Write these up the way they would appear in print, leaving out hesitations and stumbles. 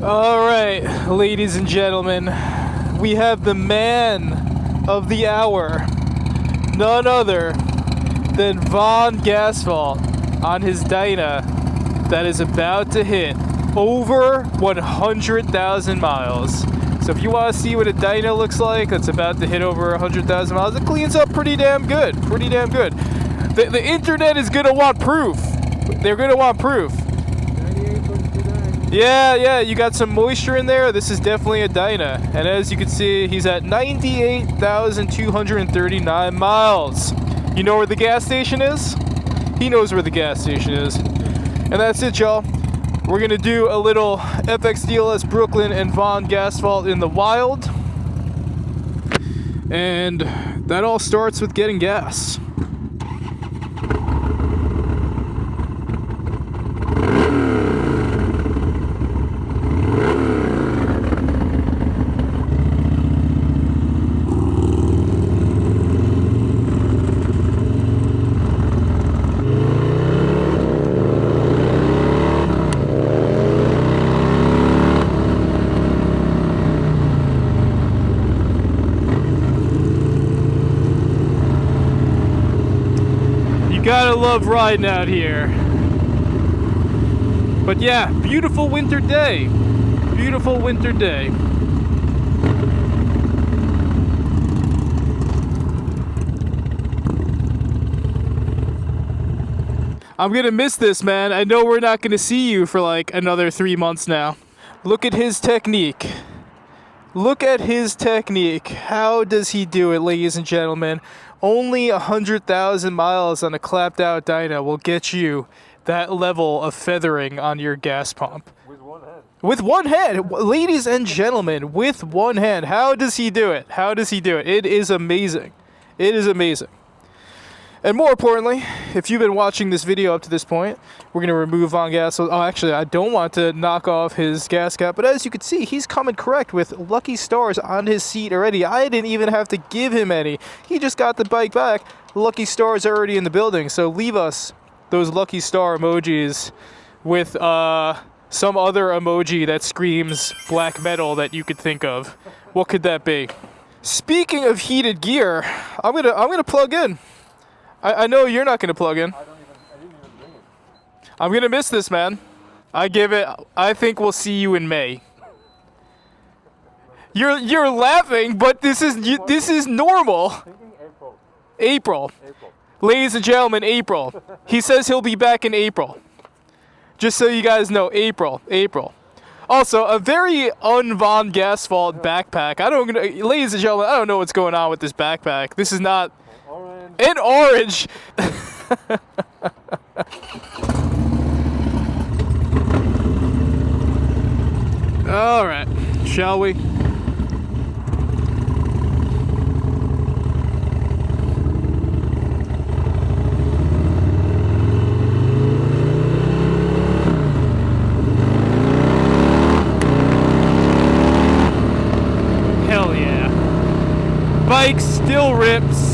All right, ladies and gentlemen, we have the man of the hour, none other than Von Gasfalt on his Dyna that is about to hit over 100,000 miles. So if you want to see what a Dyna looks like that's about to hit over 100,000 miles, it cleans up pretty damn good. The internet is going to want proof. They're going to want proof. Yeah, you got some moisture in there. This is definitely a Dyna. And as you can see, he's at 98,239 miles. You know where the gas station is? He knows where the gas station is. And that's it, y'all. We're going to do a little FXDLS Brooklyn and Von Gasfalt in the wild. And that all starts with getting gas. Gotta love riding out here. But yeah, beautiful winter day. Beautiful winter day. I'm gonna miss this, man. I know we're not gonna see you for like another 3 months now. Look at his technique. Look at his technique. How does he do it, ladies and gentlemen? Only 100,000 miles on a clapped out Dyna will get you that level of feathering on your gas pump. With one hand. With one hand. Ladies and gentlemen, with one hand. How does he do it? How does he do it? It is amazing. It is amazing. And more importantly, if you've been watching this video up to this point, we're going to remove Von Gasfalt. Oh, actually, I don't want to knock off his gas cap, but as you can see, he's coming correct with lucky stars on his seat already. I didn't even have to give him any. He just got the bike back. Lucky stars are already in the building, so leave us those lucky star emojis with some other emoji that screams black metal that you could think of. What could that be? Speaking of heated gear, I'm gonna plug in. I know you're not going to plug in. I didn't even bring it. I'm going to miss this, man. I think we'll see you in May. You're laughing, but this is normal. Thinking April. Ladies and gentlemen, April. He says he'll be back in April. Just so you guys know, April. Also, a very un-Von Gasfalt backpack. Ladies and gentlemen, I don't know what's going on with this backpack. This is not... In orange. All right, shall we? Hell yeah. Bike still rips.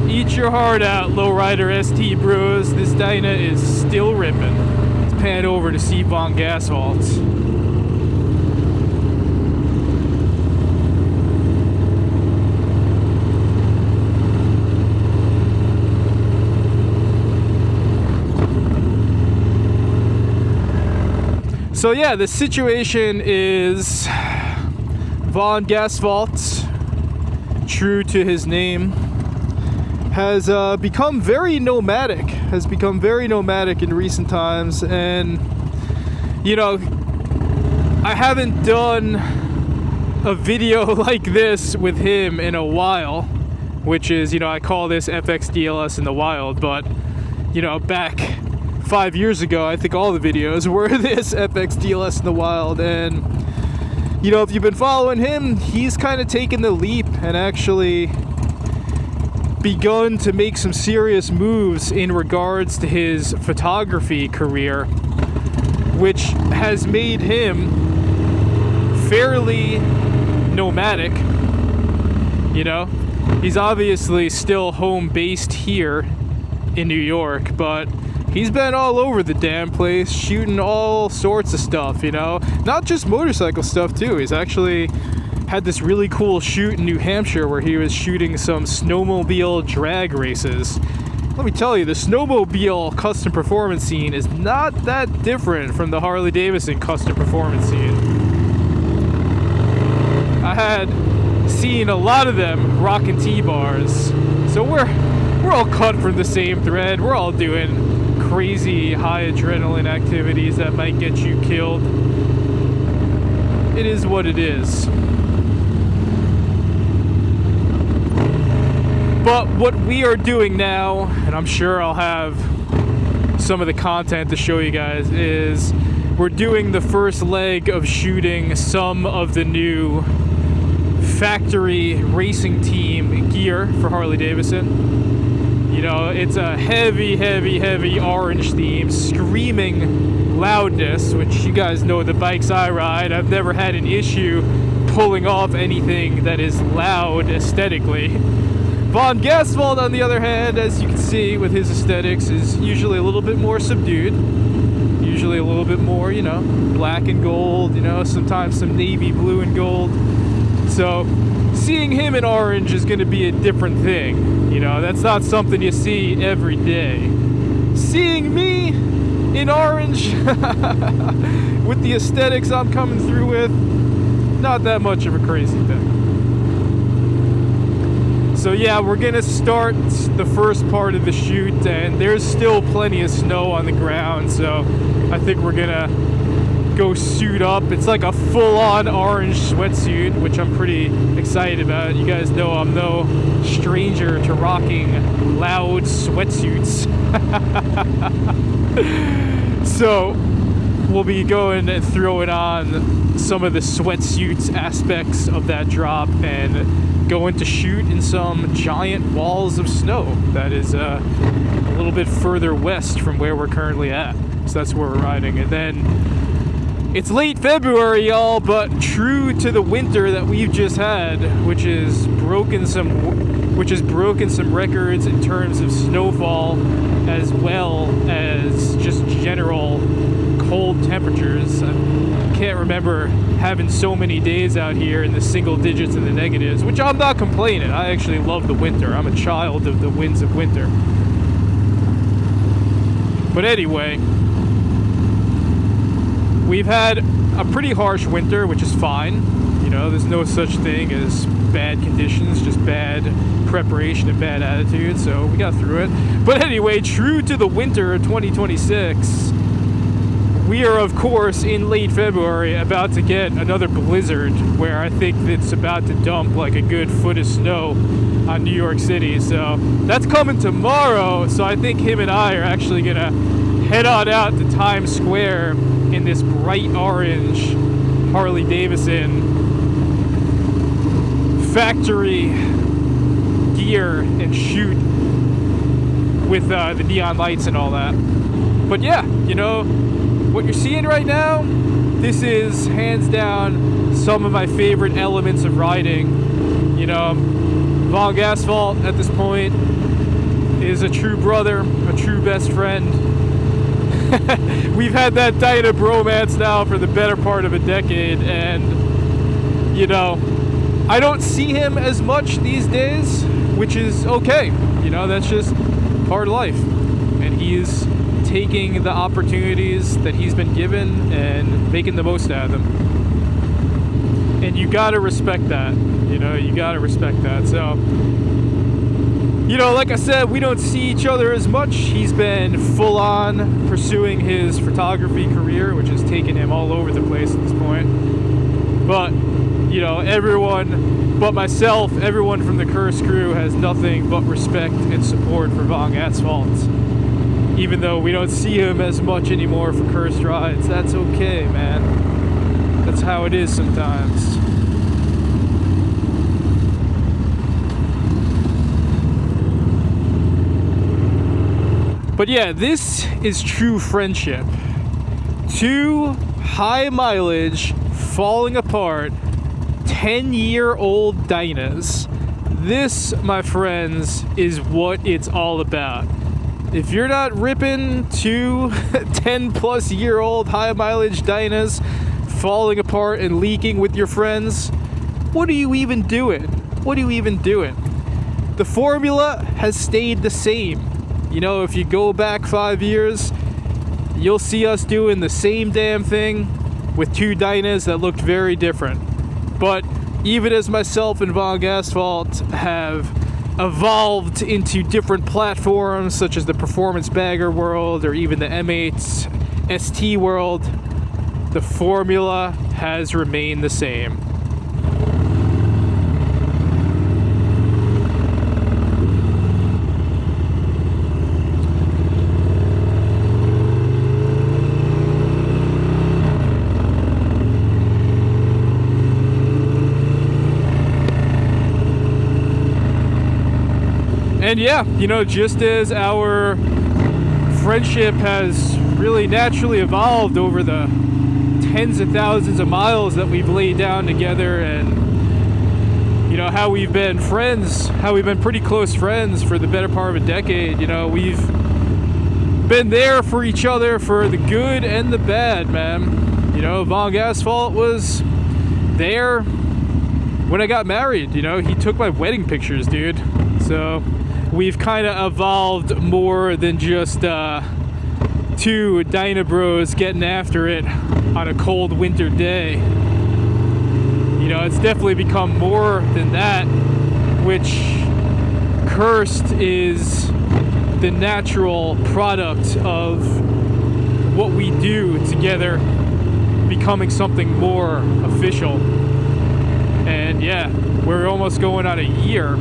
Eat your heart out, Lowrider ST Bros. This Dyna is still ripping. Let's pan over to see Von Gasfalt. So yeah, the situation is Von Gasfalt, true to his name, has become very nomadic in recent times. And you know, I haven't done a video like this with him in a while, which is, you know, I call this FXDLS in the wild, but you know, back 5 years ago, I think all the videos were this FXDLS in the wild. And you know, if you've been following him, he's kind of taken the leap and actually begun to make some serious moves in regards to his photography career, which has made him fairly nomadic. You know, he's obviously still home based here in New York, but He's been all over the damn place, shooting all sorts of stuff, you know? Not just motorcycle stuff, too. He's actually had this really cool shoot in New Hampshire where he was shooting some snowmobile drag races. Let me tell you, the snowmobile custom performance scene is not that different from the Harley-Davidson custom performance scene. I had seen a lot of them rocking T-bars, so we're all cut from the same thread. We're all doing crazy high adrenaline activities that might get you killed. It is what it is. But what we are doing now, and I'm sure I'll have some of the content to show you guys, is we're doing the first leg of shooting some of the new factory racing team gear for Harley-Davidson. You know, it's a heavy, heavy, heavy orange theme, screaming loudness, which you guys know the bikes I ride. I've never had an issue pulling off anything that is loud aesthetically. Von Gasfald, on the other hand, as you can see with his aesthetics, is usually a little bit more subdued. Usually a little bit more, you know, black and gold, you know, sometimes some navy blue and gold. So seeing him in orange is going to be a different thing. You know, that's not something you see every day. Seeing me in orange with the aesthetics I'm coming through with, not that much of a crazy thing. So yeah, we're gonna start the first part of the shoot, and there's still plenty of snow on the ground, so I think we're gonna go suit up. It's like a full-on orange sweatsuit, which I'm pretty excited about. You guys know I'm no stranger to rocking loud sweatsuits. So we'll be going and throwing on some of the sweatsuits aspects of that drop and going to shoot in some giant walls of snow that is a little bit further west from where we're currently at. So that's where we're riding. And then it's late February, y'all, but true to the winter that we've just had, which has broken some records in terms of snowfall as well as just general cold temperatures. I can't remember having so many days out here in the single digits and the negatives, which I'm not complaining. I actually love the winter. I'm a child of the winds of winter. But anyway, we've had a pretty harsh winter, which is fine. You know, there's no such thing as bad conditions, just bad preparation and bad attitude, so we got through it. But anyway, true to the winter of 2026, we are, of course, in late February about to get another blizzard where I think it's about to dump like a good foot of snow on New York City. So that's coming tomorrow. So I think him and I are actually going to head on out to Times Square in this bright orange Harley-Davidson factory gear and shoot with the neon lights and all that. But yeah, you know, what you're seeing right now, this is hands down some of my favorite elements of riding. You know, Von Gasfald at this point is a true brother, a true best friend. We've had that Dynas bromance now for the better part of a decade, and you know, I don't see him as much these days, which is okay. You know, that's just part of life, and he's taking the opportunities that he's been given and making the most out of them. And you gotta respect that. You know, you gotta respect that. So, you know, like I said, we don't see each other as much. He's been full on pursuing his photography career, which has taken him all over the place at this point. But, you know, everyone but myself, everyone from the Curse crew has nothing but respect and support for Von Gasfald. Even though we don't see him as much anymore for Cursed rides, that's okay, man. That's how it is sometimes. But yeah, this is true friendship. Two high mileage, falling apart, 10-year-old Dynas. This, my friends, is what it's all about. if you're not ripping two 10-plus-year-old high-mileage Dynas falling apart and leaking with your friends, what are you even doing? What are you even doing? The formula has stayed the same. You know, if you go back 5 years, you'll see us doing the same damn thing with two Dynas that looked very different. But even as myself and Von Asphalt have evolved into different platforms such as the Performance Bagger world or even the M8 ST world, the formula has remained the same. And yeah, you know, just as our friendship has really naturally evolved over the tens of thousands of miles that we've laid down together, and you know, how we've been friends, how we've been pretty close friends for the better part of a decade. You know, we've been there for each other for the good and the bad, man. You know, Von Asphalt was there when I got married. You know, he took my wedding pictures, dude. So we've kind of evolved more than just two Dyna bros getting after it on a cold winter day. You know, it's definitely become more than that, which Cursed is the natural product of what we do together becoming something more official. And yeah, we're almost going on a year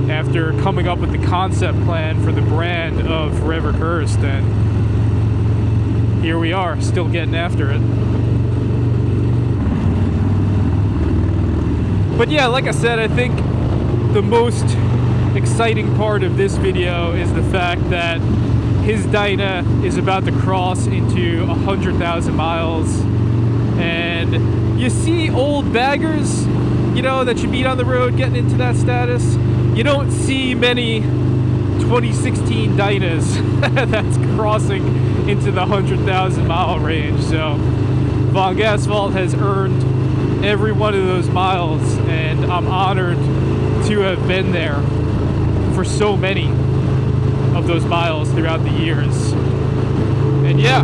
after coming up with the concept plan for the brand of Forever Cursed, and here we are, still getting after it. But yeah, like I said, I think the most exciting part of this video is the fact that his Dyna is about to cross into 100,000 miles, and you see old baggers, you know, that you meet on the road getting into that status. You don't see many 2016 Dynas that's crossing into the 100,000 mile range. So Von Asphalt has earned every one of those miles, and I'm honored to have been there for so many of those miles throughout the years. And yeah,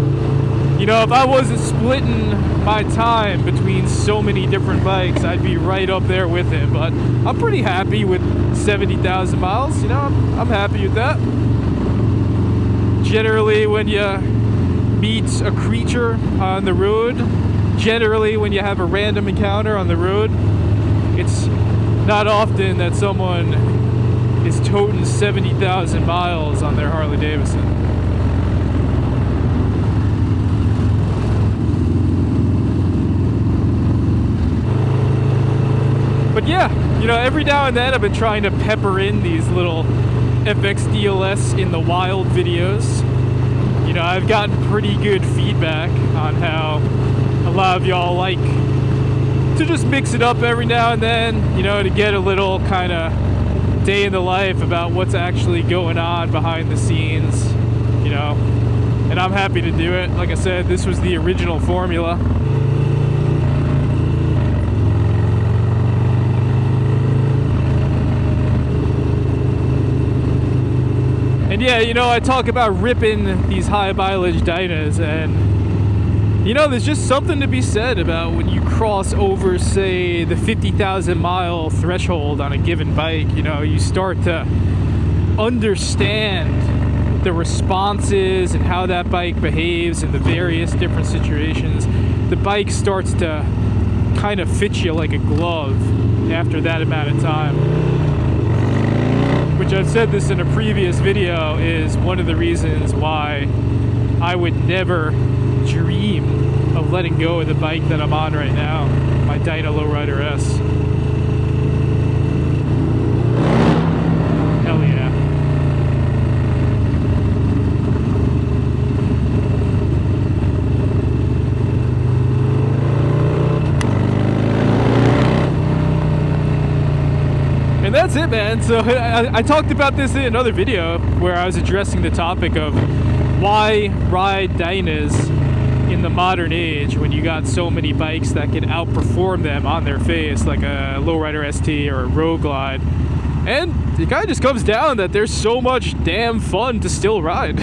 you know, if I wasn't splitting my time between so many different bikes, I'd be right up there with him. But I'm pretty happy with 70,000 miles. You know, I'm happy with that. Generally, when you meet a creature on the road, generally when you have a random encounter on the road, it's not often that someone is toting 70,000 miles on their Harley-Davidson. But yeah, you know, every now and then I've been trying to pepper in these little FXDLS in the wild videos. You know, I've gotten pretty good feedback on how a lot of y'all like to just mix it up every now and then, you know, to get a little kind of day in the life about what's actually going on behind the scenes, you know. And I'm happy to do it. Like I said, this was the original formula. And yeah, you know, I talk about ripping these high mileage Dynas, and you know, there's just something to be said about when you cross over, say, the 50,000 mile threshold on a given bike. You know, you start to understand the responses and how that bike behaves in the various different situations. The bike starts to kind of fit you like a glove after that amount of time. Which I've said this in a previous video is one of the reasons why I would never dream of letting go of the bike that I'm on right now, my Dyna Lowrider S. Hell yeah. that's it, man. So I talked about this in another video where I was addressing the topic of why ride Dynas in the modern age when you got so many bikes that can outperform them on their face, like a Lowrider ST or a Road Glide. And it kind of just comes down that there's so much damn fun to still ride.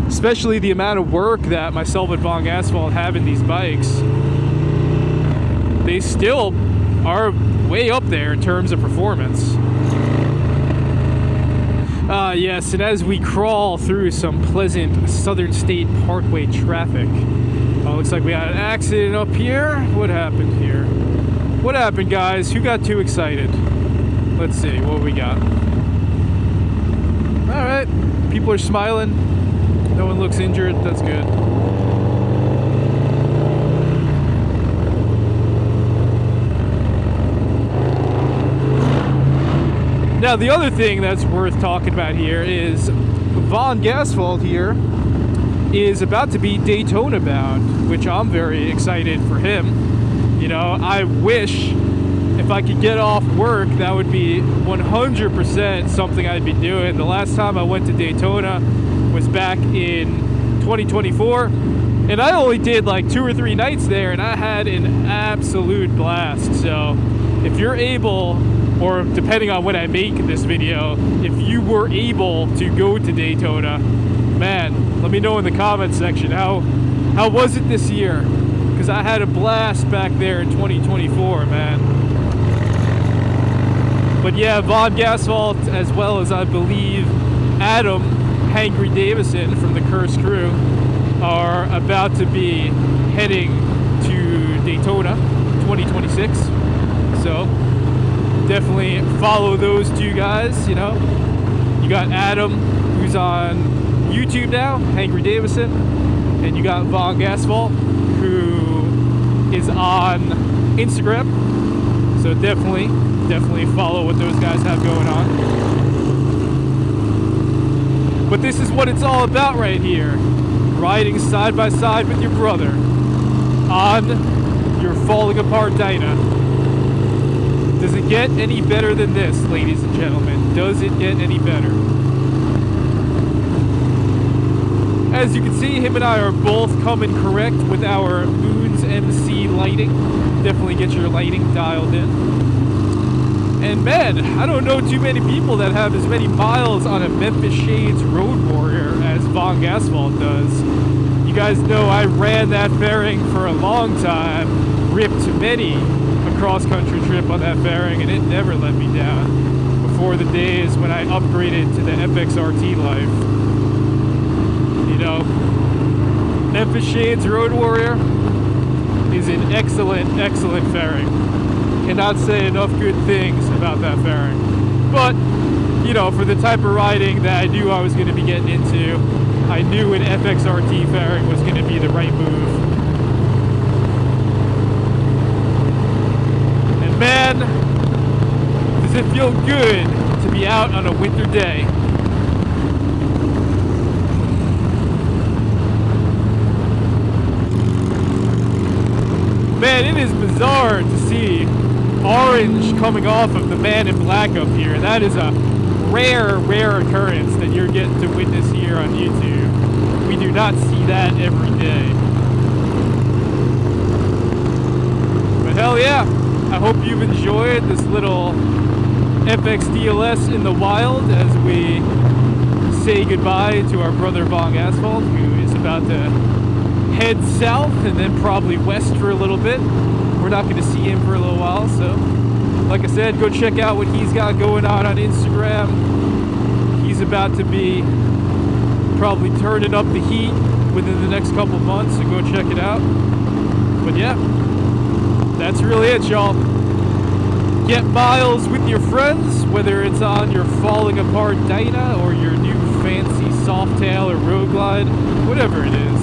Especially the amount of work that myself and Von Asphalt have in these bikes. They still are way up there in terms of performance. Yes, and as we crawl through some pleasant Southern State Parkway traffic, looks like we had an accident up here. What happened here? What happened, guys? Who got too excited? Let's see, what we got? Alright, people are smiling. No one looks injured. That's good. Now, the other thing that's worth talking about here is Von Asphalt here is about to be Daytona bound, which I'm very excited for him. You know, I wish if I could get off work, that would be 100% something I'd be doing. The last time I went to Daytona was back in 2024, and I only did like 2 or 3 nights there, and I had an absolute blast. So if you're able, or depending on when I make this video, if you were able to go to Daytona, man, let me know in the comments section how was it this year, because I had a blast back there in 2024, man. But yeah, Von Asphalt, as well as I believe Adam Harley-Davidson from the Cursed Crew, are about to be heading to Daytona 2026. So definitely follow those 2 guys. You know, you got Adam, who's on YouTube now, Harley-Davidson, and you got Von Asphalt, who is on Instagram. So definitely follow what those guys have going on. But this is what it's all about right here. Riding side by side with your brother on your falling apart Dyna. Does it get any better than this, ladies and gentlemen? Does it get any better? As you can see, him and I are both coming correct with our Moons MC lighting. Definitely get your lighting dialed in. And man, I don't know too many people that have as many miles on a Memphis Shades Road Warrior as Von Asphalt does. You guys know I ran that fairing for a long time, ripped many a cross-country trip on that fairing, and it never let me down before the days when I upgraded to the FXRT life. You know, Memphis Shades Road Warrior is an excellent fairing. Cannot say enough good things about that fairing. But, you know, for the type of riding that I knew I was going to be getting into, I knew an FXRT fairing was going to be the right move. And man, does it feel good to be out on a winter day. Man, it is bizarre to see orange coming off of the Man in Black up here. That is a rare occurrence that you're getting to witness here on YouTube. We do not see that every day. But hell yeah, I hope you've enjoyed this little FXDLS in the wild as we say goodbye to our brother Von Asphalt, who is about to head south and then probably west for a little bit. We're not going to see him for a little while, so like I said, go check out what he's got going on Instagram. He's about to be probably turning up the heat within the next couple months, so go check it out. But yeah, that's really it, y'all. Get miles with your friends, whether it's on your falling apart Dyna or your new fancy Softail or Road Glide, whatever it is.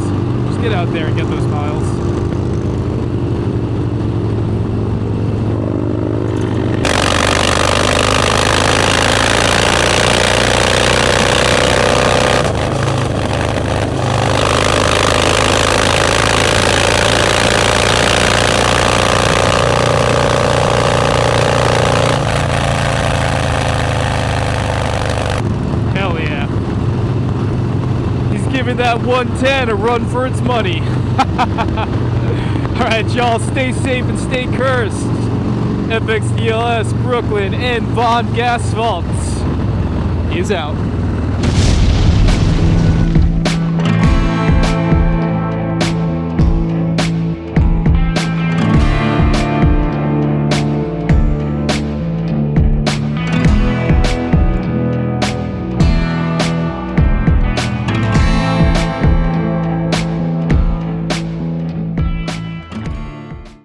Just get out there and get those miles. that 110 a run for its money. Alright, y'all, stay safe and stay cursed. FXDLS, Brooklyn, and Von Gasfaltz is out.